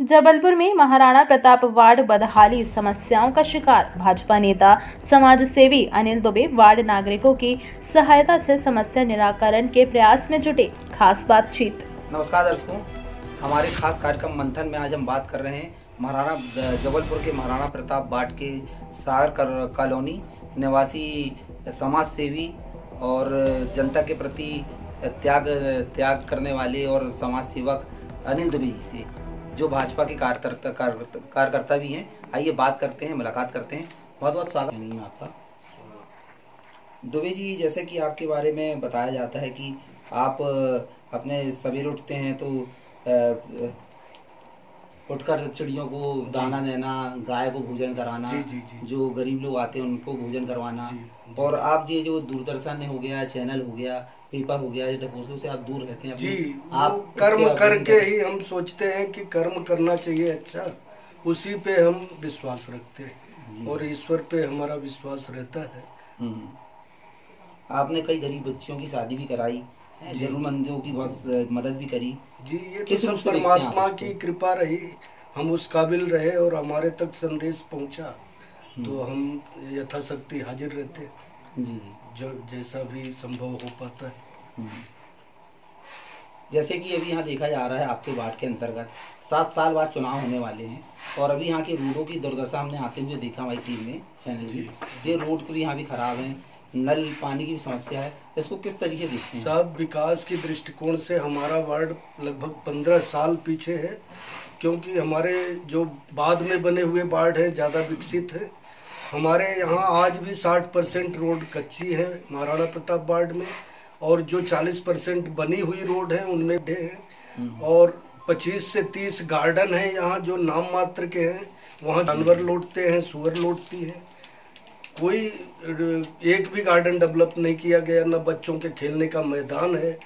जबलपुर में महाराणा प्रताप वार्ड बदहाली समस्याओं का शिकार। भाजपा नेता समाज सेवी अनिल दुबे वार्ड नागरिकों की सहायता से समस्या निराकरण के प्रयास में जुटे। खास बातचीत। नमस्कार दर्शकों, हमारे खास कार्यक्रम मंथन में आज हम बात कर रहे हैं जबलपुर के महाराणा प्रताप वार्ड के सागर कॉलोनी निवासी समाज सेवी और जनता के प्रति त्याग करने वाले और समाज सेवक अनिल दुबे जी से, जो भाजपा के कार्यकर्ता भी हैं। आइए बात करते हैं, मुलाकात करते हैं। बहुत बहुत स्वागत है आपका। दुबे जी, जैसे कि आपके बारे में बताया जाता है कि आप अपने सवेरे उठते हैं तो उठकर चिड़ियों को दाना देना, गाय को भोजन कराना, जी। जो गरीब लोग आते हैं उनको भोजन करवाना, जी। और आप ये जो दूरदर्शन हो गया, चैनल हो गया, पेपर हो गया, ढकोसलों से आप दूर रहते हैं। जी, आप कर्म करके ही हम सोचते हैं कि कर्म करना चाहिए, अच्छा उसी पे हम विश्वास रखते हैं और ईश्वर पे हमारा विश्वास रहता है। आपने कई गरीब बच्चियों की शादी भी कराई, जरूरतमंदों की बहुत मदद भी करी। जी, ये तो सब परमात्मा की कृपा रही, हम उस काबिल रहे और हमारे तक संदेश पहुंचा तो हम यथाशक्ति हाजिर रहते हैं। जी, जो जैसा भी संभव हो पाता है। जैसे कि अभी यहाँ देखा जा रहा है आपके वार्ड के अंतर्गत 7 साल बाद चुनाव होने वाले हैं और अभी यहाँ के रोडों की दुर्दशा हमने आते हुए देखा हमारी टीम में, चैनल में। ये रोड भी यहाँ भी खराब है, नल पानी की भी समस्या है, इसको किस तरीके देखते हैं? सब विकास की दृष्टिकोण से हमारा वार्ड लगभग 15 साल पीछे है, क्योंकि हमारे जो बाद में बने हुए वार्ड है ज़्यादा विकसित है। हमारे यहाँ आज भी 60% रोड कच्ची है महाराणा प्रताप वार्ड में, और जो 40% बनी हुई रोड है उनमें हैं, और 25 से 30 गार्डन है यहाँ जो नाम मात्र के हैं। वहाँ जानवर लौटते हैं, सुअर लौटती है। कोई एक भी गार्डन डेवलप नहीं किया गया, न बच्चों के खेलने का मैदान है,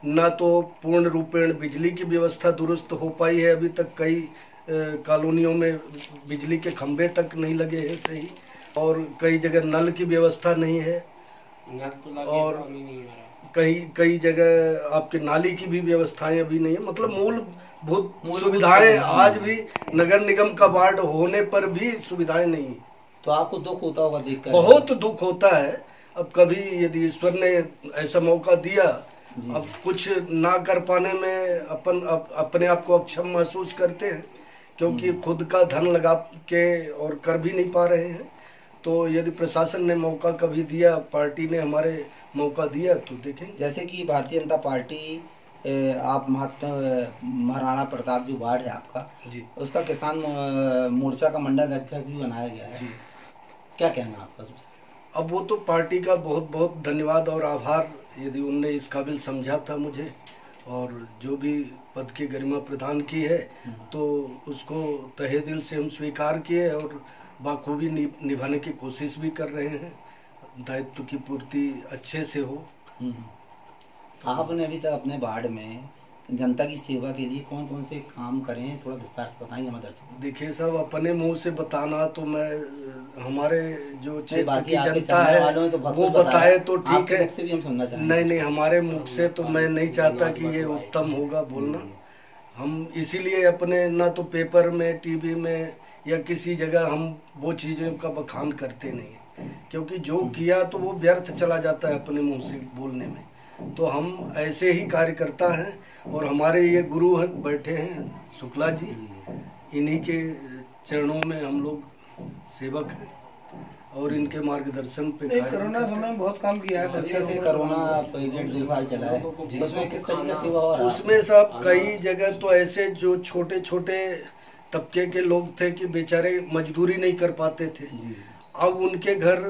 न तो पूर्ण रूपेण बिजली की व्यवस्था दुरुस्त हो पाई है। अभी तक कई कॉलोनियों में बिजली के खंभे तक नहीं लगे हैं सही, और कई जगह नल की व्यवस्था नहीं है, और कई जगह आपके नाली की भी व्यवस्थाएं अभी नहीं है। मतलब मूलभूत सुविधाएं आज भी नगर निगम का वार्ड होने पर भी सुविधाएं नहीं। तो आपको दुख होता होगा देखकर? बहुत दुख होता है। अब कभी यदि ईश्वर ने ऐसा मौका दिया, अब कुछ ना कर पाने में अपने आप को अक्षम महसूस करते हैं, क्योंकि खुद का धन लगा के और कर भी नहीं पा रहे हैं। तो यदि प्रशासन ने मौका कभी दिया, पार्टी ने हमारे मौका दिया तो देखेंगे। जैसे कि भारतीय जनता पार्टी आप महाराणा प्रताप जो वार्ड है आपका, जी, उसका किसान मोर्चा का मंडल अध्यक्ष भी बनाया गया है। क्या कहना आपका? अब वो तो पार्टी का बहुत बहुत धन्यवाद और आभार, यदि उनने इस काबिल समझा था मुझे और जो भी पद की गरिमा प्रदान की है तो उसको तहे दिल से हम स्वीकार किए और बाखूबी निभाने की कोशिश भी कर रहे हैं। दायित्व की पूर्ति अच्छे से हो। आपने अभी तक अपने वार्ड में जनता की सेवा के लिए कौन कौन से काम करे हैं, थोड़ा विस्तार से बताएंगे हमारे दर्शकों? देखिए साहब, अपने मुंह से बताना तो मैं, हमारे जो क्षेत्र की जनता है तो वो बताए तो ठीक है, भी हम सुनना चाहेंगे। नहीं, हमारे मुख से तो मैं नहीं चाहता कि ये उत्तम होगा बोलना। हम इसीलिए अपने ना तो पेपर में, टीवी में या किसी जगह हम वो चीज़ों का बखान करते नहीं, क्योंकि जो किया तो वो व्यर्थ चला जाता है अपने मुंह से बोलने में। तो हम ऐसे ही कार्यकर्ता हैं और हमारे ये गुरु हैं, बैठे हैं शुक्ला जी, इन्हीं के चरणों में हम लोग सेवक हैं और इनके मार्गदर्शन पे। कोरोना समय में बहुत काम किया है। अच्छे से कोरोना पीरियड 2 साल चला है, उसमें किस तरह की सेवा हो रहा है? उसमें सब कई जगह तो ऐसे जो छोटे छोटे तबके के लोग थे कि बेचारे मजदूरी नहीं कर पाते थे, अब उनके घर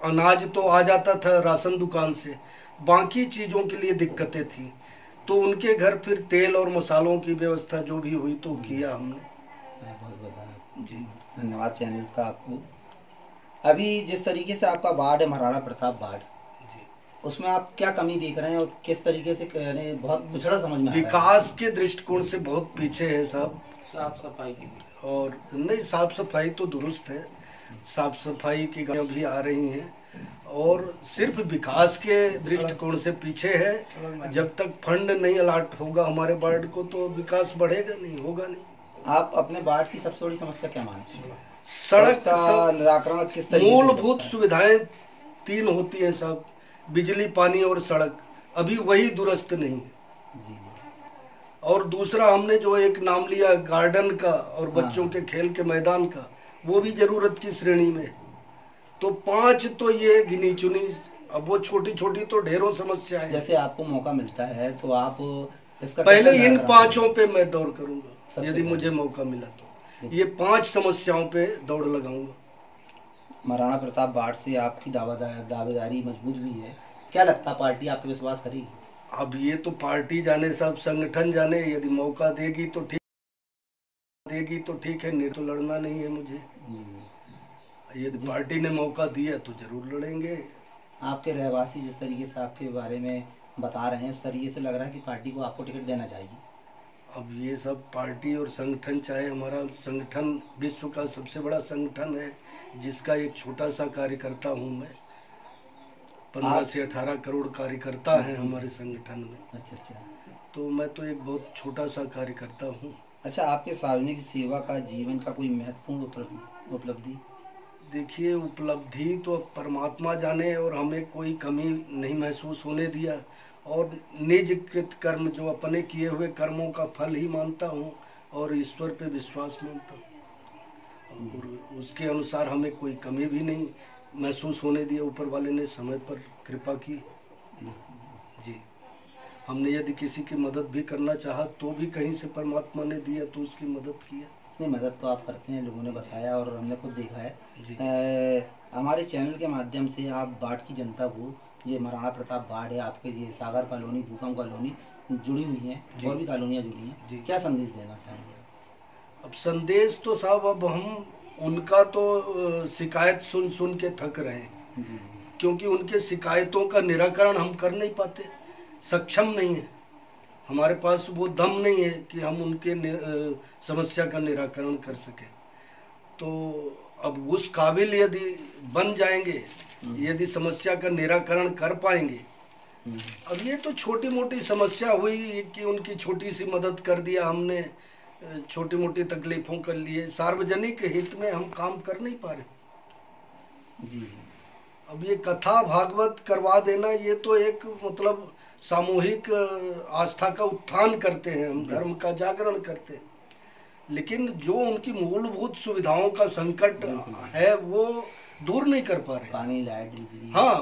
अनाज तो आ जाता था राशन दुकान से, बाकी चीज़ों के लिए दिक्कतें थी, तो उनके घर फिर तेल और मसालों की व्यवस्था जो भी हुई तो किया हमने। बहुत जी, धन्यवाद चैनल का आपको। अभी जिस तरीके से आपका वार्ड है महाराणा प्रताप वार्ड, उसमें आप क्या कमी देख रहे हैं और किस तरीके से कह रहे हैं? बहुत पिछड़ा समझ में विकास के दृष्टिकोण से बहुत पीछे है साहब। साफ सफाई की और नहीं, साफ सफाई तो दुरुस्त है, साफ सफाई की गाड़ियां भी आ रही हैं, और सिर्फ विकास के दृष्टिकोण से पीछे है। जब तक फंड नहीं अलाट होगा हमारे वार्ड को तो विकास बढ़ेगा नहीं, होगा नहीं। आप अपने वार्ड की सबसे बड़ी समस्या क्या मानते हैं? सड़क का निराकरण किस तरीके से हो मूलभूत सकता है? सुविधाएं 3 होती हैं सब, बिजली, पानी और सड़क, अभी वही दुरुस्त नहीं है। जी जी। और दूसरा हमने जो एक नाम लिया गार्डन का और बच्चों हाँ। के खेल के मैदान का, वो भी जरूरत की श्रेणी में। तो 5 तो ये गिनी चुनी, अब वो छोटी छोटी तो ढेरों समस्याएं। जैसे आपको मौका मिलता है तो आप इसका पहले कैसे इन निराकरण 5 पे मैं दौड़ करूंगा, सबसे यदि पहले। मुझे मौका मिला तो ये 5 समस्याओं पे दौड़ लगाऊंगा। महाराणा प्रताप वार्ड से आपकी दावेदारी मजबूत भी है, क्या लगता है पार्टी आप पे विश्वास करेगी? अब ये तो पार्टी जाने, सब संगठन जाने, यदि मौका देगी तो ठीक है, नहीं तो लड़ना नहीं है मुझे। यदि पार्टी ने मौका दिया तो जरूर लड़ेंगे। आपके रहवासी जिस तरीके से आपके बारे में बता रहे हैं उस तरीके से लग रहा है कि पार्टी को आपको टिकट देना चाहिए। अब ये सब पार्टी और संगठन, चाहे हमारा संगठन विश्व का सबसे बड़ा संगठन है, जिसका एक छोटा सा कार्यकर्ता हूँ मैं, 15 से 18 करोड़ कार्यकर्ता हैं हमारे संगठन में। अच्छा अच्छा। तो मैं तो एक बहुत छोटा सा कार्यकर्ता हूँ। अच्छा, आपके सार्वजनिक सेवा का जीवन का कोई महत्वपूर्ण उपलब्धि? देखिए, उपलब्धि तो परमात्मा जाने, और हमें कोई कमी नहीं महसूस होने दिया, और निजकृत कर्म, जो अपने किए हुए कर्मों का फल ही मानता हूँ, और ईश्वर पे विश्वास मानता हूँ, और उसके अनुसार हमें कोई कमी भी नहीं महसूस होने दिया। ऊपर वाले ने समय पर कृपा की जी। हमने यदि किसी की मदद भी करना चाहा तो भी कहीं से परमात्मा ने दिया तो उसकी मदद किया। नहीं, मदद तो आप करते हैं, लोगों ने बताया और हमने खुद देखा है जी। हमारे चैनल के माध्यम से आप वार्ड की जनता को, ये महाराणा प्रताप वार्ड है, आपके ये सागर कॉलोनी, भूकंप कॉलोनी जुड़ी हुई हैं, और भी कॉलोनियाँ जुड़ी हैं जी। क्या संदेश देना चाहेंगे? अब संदेश तो साहब, अब हम उनका तो शिकायत सुन सुन के थक रहे हैं, जी क्योंकि उनके शिकायतों का निराकरण हम कर नहीं पाते, सक्षम नहीं है, हमारे पास वो दम नहीं है कि हम उनके समस्या का निराकरण कर सके। तो अब उस काबिल यदि बन जाएंगे, यदि समस्या का निराकरण कर पाएंगे। अब ये तो छोटी मोटी समस्या हुई कि उनकी छोटी सी मदद कर दिया हमने, छोटी मोटी तकलीफों कर लिए, सार्वजनिक हित में हम काम कर नहीं पा रहे जी। अब ये कथा भागवत करवा देना, ये तो एक मतलब सामूहिक आस्था का उत्थान करते हैं हम, धर्म का जागरण करते हैं, लेकिन जो उनकी मूलभूत सुविधाओं का संकट है वो दूर नहीं कर पा रहे। पानी, लाइट, बिजली। हाँ,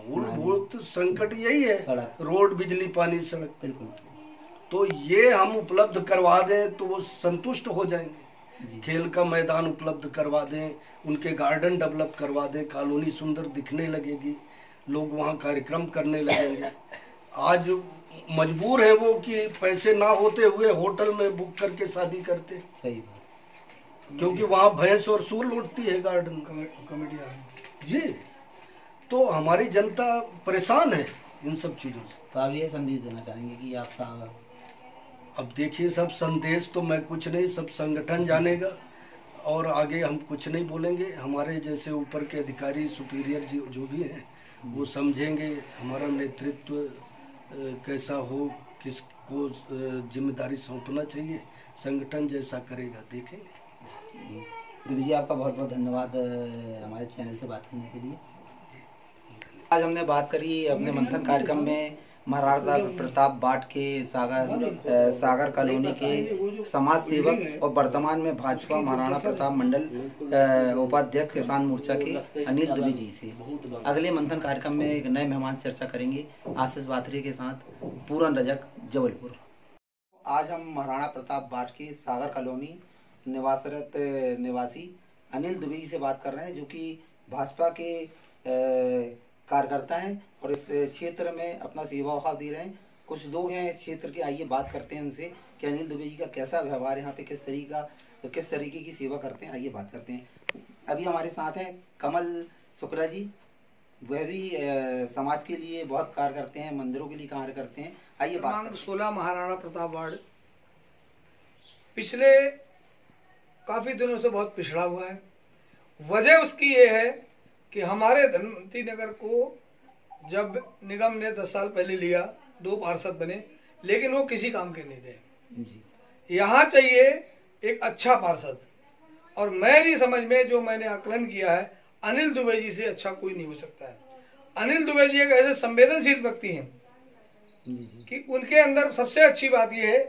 मूलभूत संकट यही है, रोड, बिजली, पानी, सड़क। बिल्कुल। तो ये हम उपलब्ध करवा दें तो वो संतुष्ट हो जाएंगे। खेल का मैदान उपलब्ध करवा दें, उनके गार्डन डेवलप करवा दें, कॉलोनी सुंदर दिखने लगेगी, लोग वहाँ कार्यक्रम करने लगेंगे। आज मजबूर है वो कि पैसे ना होते हुए होटल में बुक करके शादी करते। सही बात। क्योंकि वहाँ भैंस और सूर लौटती है गार्डन कमेटी जी। तो हमारी जनता परेशान है इन सब चीज़ों से। तो आप ये संदेश देना चाहेंगे कि आपका? अब देखिए, सब संदेश तो मैं कुछ नहीं, सब संगठन जानेगा, और आगे हम कुछ नहीं बोलेंगे। हमारे जैसे ऊपर के अधिकारी, सुपीरियर जो भी हैं, वो समझेंगे हमारा नेतृत्व कैसा हो, किसको जिम्मेदारी सौंपना चाहिए, संगठन जैसा करेगा देखेंगे। देवी जी, आपका बहुत बहुत धन्यवाद हमारे चैनल से बात करने के लिए। आज हमने बात करी अपने मंथन कार्यक्रम में महाराणा प्रताप वार्ड के सागर कॉलोनी के समाज सेवक और वर्तमान में भाजपा महाराणा प्रताप मंडल उपाध्यक्ष किसान मोर्चा के अनिल दुबे जी से। अगले मंथन कार्यक्रम में एक नए मेहमान चर्चा करेंगे आशीष बाथरे के साथ, पूरन रजक, जबलपुर। आज हम महाराणा प्रताप वार्ड के सागर कॉलोनी निवासरत निवासी अनिल दुबे जी से बात कर रहे हैं, जो कि भाजपा के कार्यकर्ता हैं और इस क्षेत्र में अपना सेवा भाव दे रहे हैं। कुछ लोग हैं इस क्षेत्र के, आइए बात करते हैं उनसे कि अनिल दुबे जी का कैसा व्यवहार है यहाँ पे, किस तरीके की सेवा करते हैं, आइए बात करते हैं। अभी हमारे साथ हैं कमल शुक्ला जी, वह भी समाज के लिए बहुत कार्य करते हैं, मंदिरों के लिए कार्य करते हैं, आइए बात। 16 महाराणा प्रताप वार्ड पिछले काफी दिनों से बहुत पिछड़ा हुआ है। वजह उसकी ये है कि हमारे धनवंती नगर को जब निगम ने 10 साल पहले लिया, 2 पार्षद बने, लेकिन वो किसी काम के नहीं रहे। यहाँ चाहिए एक अच्छा पार्षद, और मेरी समझ में जो मैंने आकलन किया है, अनिल दुबे जी से अच्छा कोई नहीं हो सकता है। अनिल दुबे जी एक ऐसे संवेदनशील व्यक्ति हैं कि उनके अंदर सबसे अच्छी बात यह है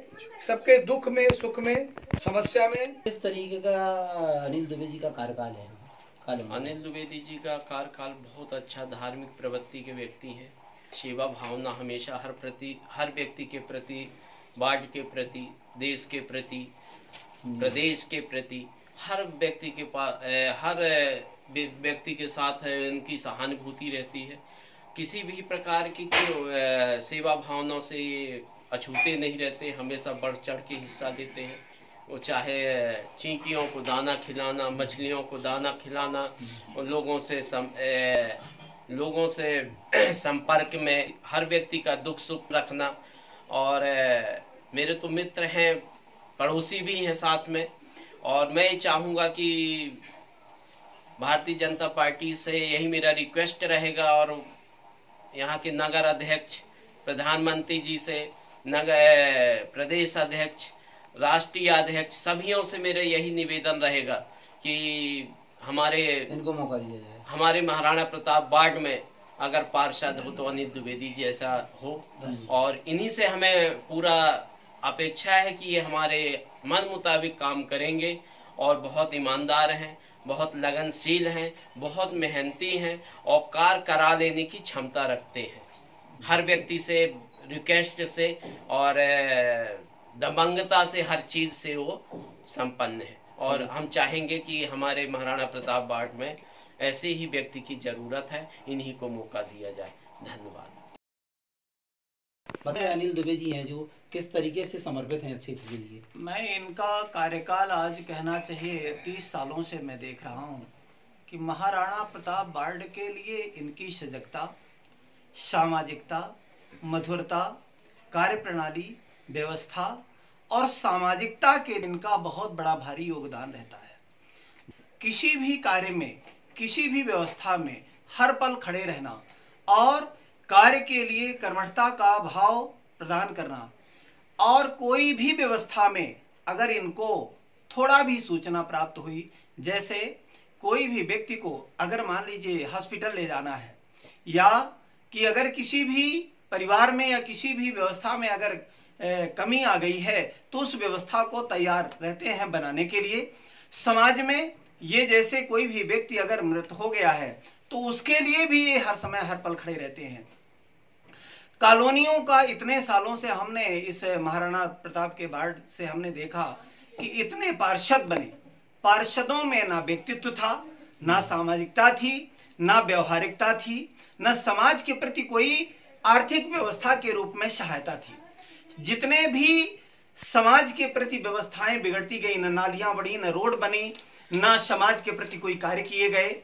सबके दुख में, सुख में, समस्या में। किस तरीके का अनिल दुबे जी का कार्यकाल है? अनिल द्विवेदी जी का कार्यकाल बहुत अच्छा, धार्मिक प्रवृत्ति के व्यक्ति हैं। सेवा भावना हमेशा हर व्यक्ति के प्रति, वार्ड के प्रति, देश के प्रति, प्रदेश के प्रति, हर व्यक्ति के पास, हर व्यक्ति के साथ उनकी सहानुभूति रहती है। किसी भी प्रकार की सेवा भावना से ये अछूते नहीं रहते, हमेशा बढ़ चढ़ के हिस्सा देते हैं। वो चाहे चींटियों को दाना खिलाना, मछलियों को दाना खिलाना, और लोगों से संपर्क में हर व्यक्ति का दुख सुख रखना। और मेरे तो मित्र हैं, पड़ोसी भी हैं साथ में। और मैं चाहूँगा कि भारतीय जनता पार्टी से यही मेरा रिक्वेस्ट रहेगा, और यहाँ के नगर अध्यक्ष, प्रधानमंत्री जी से, नगर प्रदेश अध्यक्ष, राष्ट्रीय अध्यक्ष, सभियों से मेरा यही निवेदन रहेगा कि इनको मौका दिया जाए। हमारे महाराणा प्रताप वार्ड में अगर पार्षद हो तो अनिल द्विवेदी जी ऐसा हो, और इन्हीं से हमें पूरा अपेक्षा है कि ये हमारे मन मुताबिक काम करेंगे, और बहुत ईमानदार हैं, बहुत लगनशील हैं, बहुत मेहनती हैं, और कार्य करा लेने की क्षमता रखते हैं हर व्यक्ति से, रिक्वेस्ट से और दबंगता से, हर चीज से वो संपन्न है। और हम चाहेंगे कि हमारे महाराणा प्रताप वार्ड में ऐसे ही व्यक्ति की जरूरत है, इन्हीं को मौका दिया जाए। धन्यवाद। बताए अनिल दुबे जी हैं जो किस तरीके से समर्पित हैं क्षेत्र के लिए। मैं इनका कार्यकाल आज कहना चाहिए 30 सालों से मैं देख रहा हूँ कि महाराणा प्रताप वार्ड के लिए इनकी सजगता, सामाजिकता, मधुरता, कार्यप्रणाली, व्यवस्था और सामाजिकता के इनका बहुत बड़ा भारी योगदान रहता है। किसी भी कार्य में, किसी भी व्यवस्था में हर पल खड़े रहना और कार्य के लिए कर्मठता का भाव प्रदान करना, और कोई भी व्यवस्था में अगर इनको थोड़ा भी सूचना प्राप्त हुई, जैसे कोई भी व्यक्ति को अगर मान लीजिए हॉस्पिटल ले जाना है, या कि अगर किसी भी परिवार में या किसी भी व्यवस्था में अगर कमी आ गई है, तो उस व्यवस्था को तैयार रहते हैं बनाने के लिए। समाज में ये जैसे कोई भी व्यक्ति अगर मृत हो गया है तो उसके लिए भी ये हर समय हर पल खड़े रहते हैं। कॉलोनियों का इतने सालों से हमने इस महाराणा प्रताप के वार्ड से हमने देखा कि इतने पार्षद बने, पार्षदों में ना व्यक्तित्व था, ना सामाजिकता थी, ना व्यवहारिकता थी, ना समाज के प्रति कोई आर्थिक व्यवस्था के रूप में सहायता थी। जितने भी समाज के प्रति व्यवस्थाएं बिगड़ती गई, न नालियां बढ़ी, न रोड बनी, न समाज के प्रति कोई कार्य किए गए।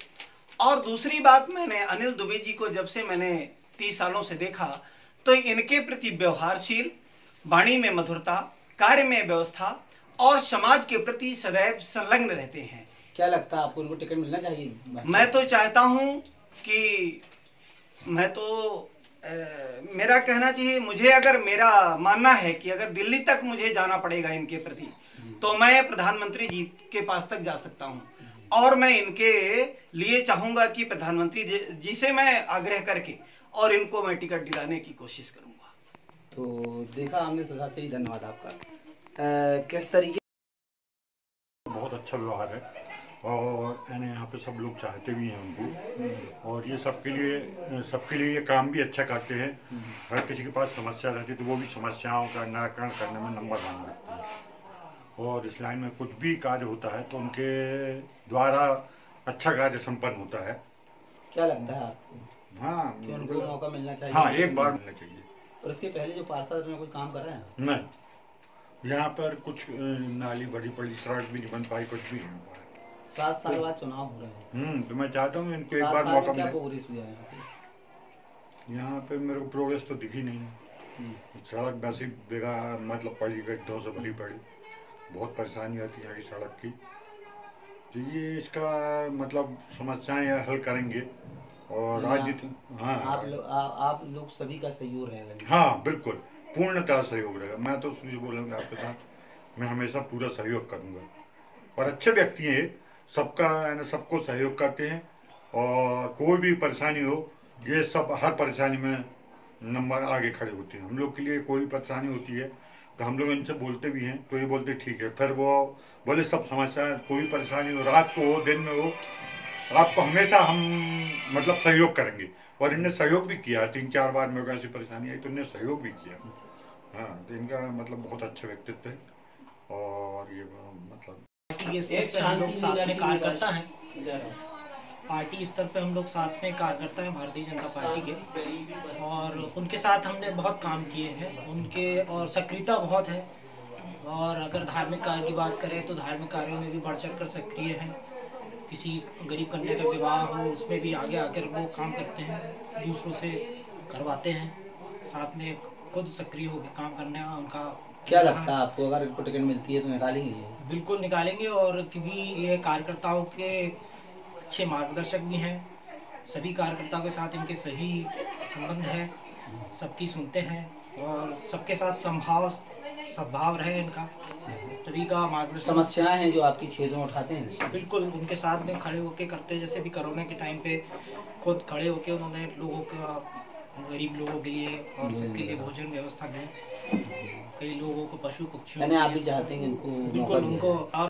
और दूसरी बात, मैंने अनिल दुबे जी को जब से मैंने 30 सालों से देखा तो इनके प्रति व्यवहारशील, वाणी में मधुरता, कार्य में व्यवस्था और समाज के प्रति सदैव संलग्न रहते हैं। क्या लगता है आपको, इनको टिकट मिलना चाहिए? मैं तो चाहता हूं कि मेरा कहना चाहिए, मुझे अगर मेरा मानना है कि अगर दिल्ली तक मुझे जाना पड़ेगा इनके प्रति, तो मैं प्रधानमंत्री जी के पास तक जा सकता हूं, और मैं इनके लिए चाहूंगा कि प्रधानमंत्री जी से मैं आग्रह करके और इनको मैं टिकट दिलाने की कोशिश करूंगा। तो देखा हमने, सही धन्यवाद आपका। किस तरीके, बहुत अच्छा व्यवहार है, और यहाँ पे सब लोग चाहते भी हैं उनको, और ये सबके लिए ये काम भी अच्छा करते हैं। हर किसी के पास समस्या रहती है तो वो भी समस्याओं का निराकरण करने में नंबर 1 रखते हैं, और इस लाइन में कुछ भी कार्य होता है तो उनके द्वारा अच्छा कार्य संपन्न होता है। क्या लगता है आपको? हाँ, कि उनको मौका मिलना चाहिए? हाँ, एक बार मिलना चाहिए। और इसके पहले जो पार्षद में कोई काम कर रहे हैं? नहीं, यहाँ पर कुछ नाली बड़ी पड़ी, सड़क भी नहीं बन पाई, कुछ भी नहीं। 7 साल बाद चुनाव हो रहे हैं, तो मैं चाहता हूँ इनको एक बार मौका मिले। क्या प्रोग्रेस हुआ है यहाँ पे? मेरे को प्रोग्रेस तो दिखी नहीं। सड़क वैसे बेकार मतलब पड़ी, गड्ढों से भरी पड़ी, बहुत परेशानी आती है यहाँ की सड़क की। तो ये इसका मतलब समस्याएं हल करेंगे, और राजनीति। हाँ, आप लोग सभी का सहयोग रहेगा? हाँ, बिल्कुल पूर्णतः सहयोग रहेगा। मैं तो बोलूँगा आपके साथ मैं हमेशा पूरा सहयोग करूंगा। और अच्छे व्यक्ति हैं, सबको सहयोग करते हैं और कोई भी परेशानी हो ये सब हर परेशानी में नंबर आगे खड़े होते हैं। हम लोग के लिए कोई भी परेशानी होती है तो हम लोग इनसे बोलते भी हैं तो ये बोलते ठीक है, फिर वो बोले सब समस्या कोई परेशानी हो, रात को हो दिन में हो, आपको हमेशा हम मतलब सहयोग करेंगे। और इनने सहयोग भी किया, 3-4 बार मेरे को ऐसी परेशानी आई तो इनने सहयोग भी किया। हाँ, तो इनका मतलब बहुत अच्छा व्यक्तित्व है। और ये मतलब पार्टी स्तर पे हम लोग साथ में कार्यकर्ता हैं भारतीय जनता पार्टी के, और उनके साथ हमने बहुत काम किए हैं उनके, और सक्रियता बहुत है। और अगर धार्मिक कार्य की बात करें तो धार्मिक कार्यों में भी बढ़ चढ़ कर सक्रिय हैं। किसी गरीब कन्या का विवाह हो उसमें भी आगे आकर वो काम करते हैं, दूसरों से करवाते हैं, साथ में खुद सक्रिय होकर काम करने का उनका। क्या लगता है आपको, अगर इनको टिकट मिलती है तो निकालेंगे? बिल्कुल निकालेंगे, और क्योंकि ये कार्यकर्ताओं के अच्छे मार्गदर्शक भी हैं, सभी कार्यकर्ताओं के साथ इनके सही संबंध है, सबकी सुनते हैं और सबके साथ सद्भाव रहे इनका, सभी का मार्गदर्शन। समस्याएं हैं जो आपकी क्षेत्र में उठाते हैं, बिल्कुल उनके साथ में खड़े होके करते हैं। जैसे भी कोरोना के टाइम पे खुद खड़े होके उन्होंने लोगों का, गरीब लोगों के लिए और सबके लिए भोजन व्यवस्था की, कई लोगों को पशु पक्षियों, आप भी चाहते हैं इनको बिल्कुल उनको